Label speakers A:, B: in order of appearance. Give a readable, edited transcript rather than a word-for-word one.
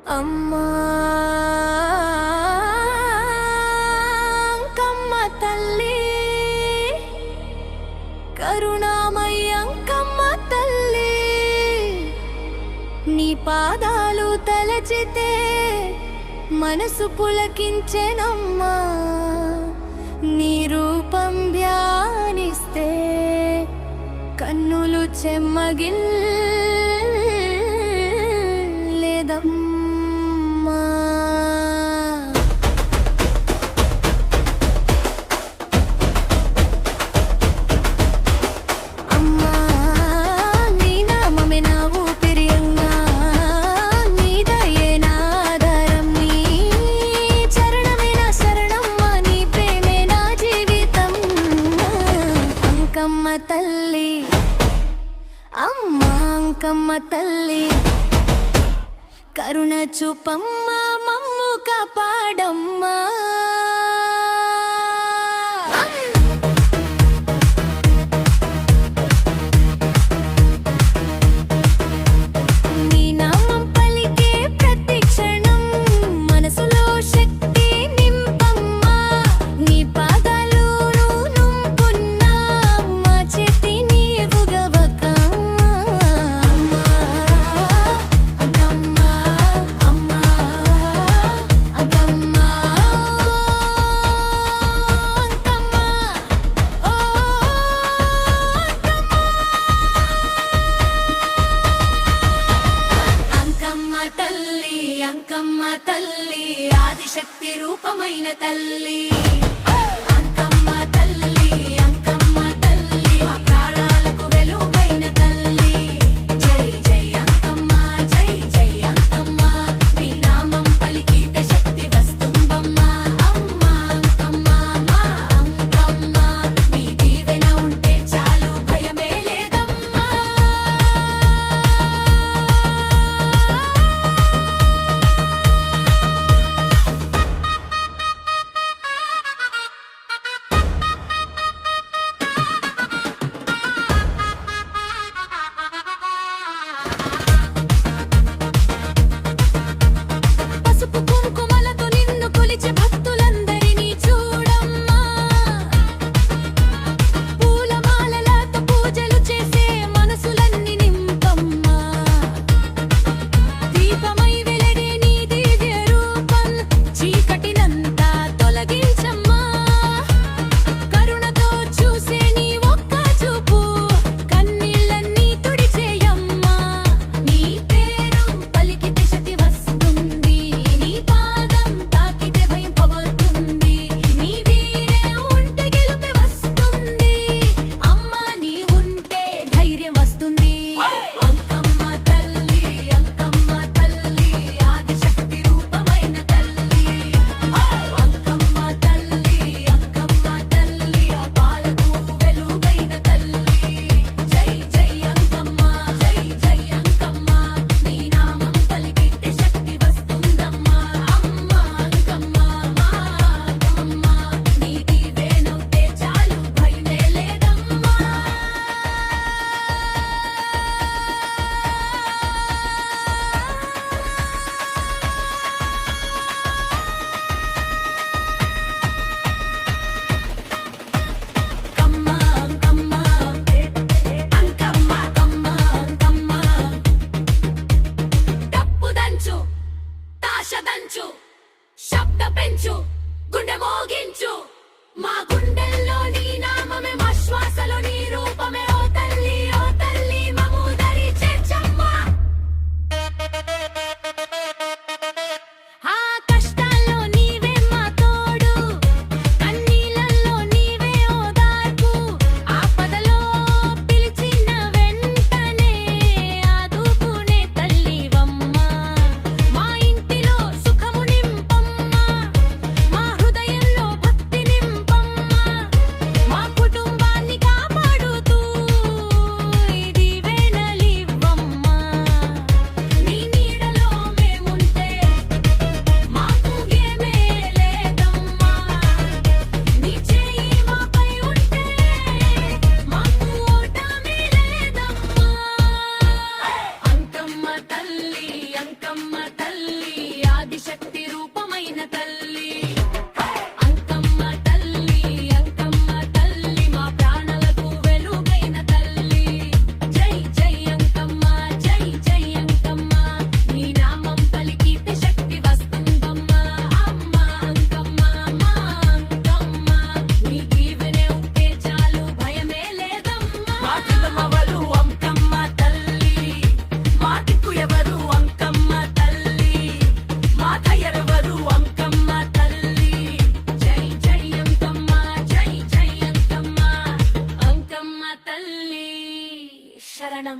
A: అమ్మా అంకమ్మ తల్లి, కరుణామయ అంకమ్మ తల్లి, నీ పాదాలు తలచితే మనసు పులకించెనమ్మా, నీ రూపం ధ్యానిస్తే కన్నులు చెమ్మగిల్లేదమ్మా. అమ్మా నీ నామమే నా ఊపిరి, అమ్మా నీ దయే నా ఆధారం, నీ చరణమే నా శరణమ్మ, నీ ప్రేమే నా జీవితం. అంకమ్మ తల్లి, అమ్మా అంకమ్మ తల్లి, కరుణ చూపమ్మా, మమ్ము కాపాడమ్మా. నీ నామం పలికే ప్రతి క్షణం మనసులో శక్తి నింపమ్మా, నీ పాదాలు నుంపున్నా మా చేతి నీవు గవకమ్మా. అమ్మా అమ్మా అమ్మా అంకమ్మ, ఓ అంకమ్మ తల్లి, అంకమ్మ తల్లి, ఆదిశక్తి రూపమైన తల్లి. అంకమ్మ తల్లి, అంకమ్మ తల్లి, మా ప్రాణాలకు వెలుగైన తల్లి. జై జై అంకమ్మ, జై జై అంకమ్మ, నీ నామం పలికితే శక్తి వస్తుందమ్మా. అమ్మ అంకమ్మ, మా అంకమ్మ, నీ దీవెన ఉంటే చాలు భయమే లేదమ్మా. పసుపు కుంకుమలతో నిన్ను కొలిచే భక్తులందరినీ చూడమ్మా, పూలమాలలతో పూజలు చేసే మనసులన్నీ నింపమ్మా. దీపమై వెలిగే నీ దివ్య రూపం చీకటినంతా తొలగించమ్మా, కరుణతో చూసే నీ ఒక్క చూపు కన్నీళ్ళన్నీ తుడిచేయమ్మా. నీ పేరు పలికితే శక్తి వస్తుంది, నీ పాదం తాకితే భయం పోగొడుతుంది, నీ వీరే ఉంటే గెలుపే వస్తుంది, అమ్మా నీ ఉంటే ధైర్యం వస్తుంది. అంకమ్మ తల్లి, అంకమ్మ తల్లి, ఆదిశక్తి రూపమైన తల్లి. అంకమ్మ తల్లి, అంకమ్మ తల్లి, ఆ పాలకు వెలుగైన తల్లి. జై జై అంకమ్మ, జై జై అంకమ్మ, నీ నామం పలికితే శక్తి వస్తుందమ్మా. అమ్మ అంకమ్మ, మా అంకమ్మ, నీ దీవెనుంటే చాలు భయమే లేదమ్మా. కమ్మ అంకమ్మ, అంకమ్మ కమ్మ అంకమ్మ, డప్పు దంచు, తాష దంచు, శబ్ద పెంచు, గుండె మోగించు, మా గుండెల్లో నీ నామమే, మా శ్వాసలో నీ రూపమే. ఓ తల్లి, ఓ తల్లి, మమ్ము దరి చేర్చమ్మా. ఆ కష్టాల్లో నీవే మా తోడు, కన్నీళ్ళల్లో నీవే ఓదార్పు, ఆపదలో పిలిచిన వెంటనే ఆదుకునే తల్లివమ్మా. మా ఇంటిలో సుఖము నింపమ్మా, మా హృదయంలో భక్తి నింపమ్మా. శరణం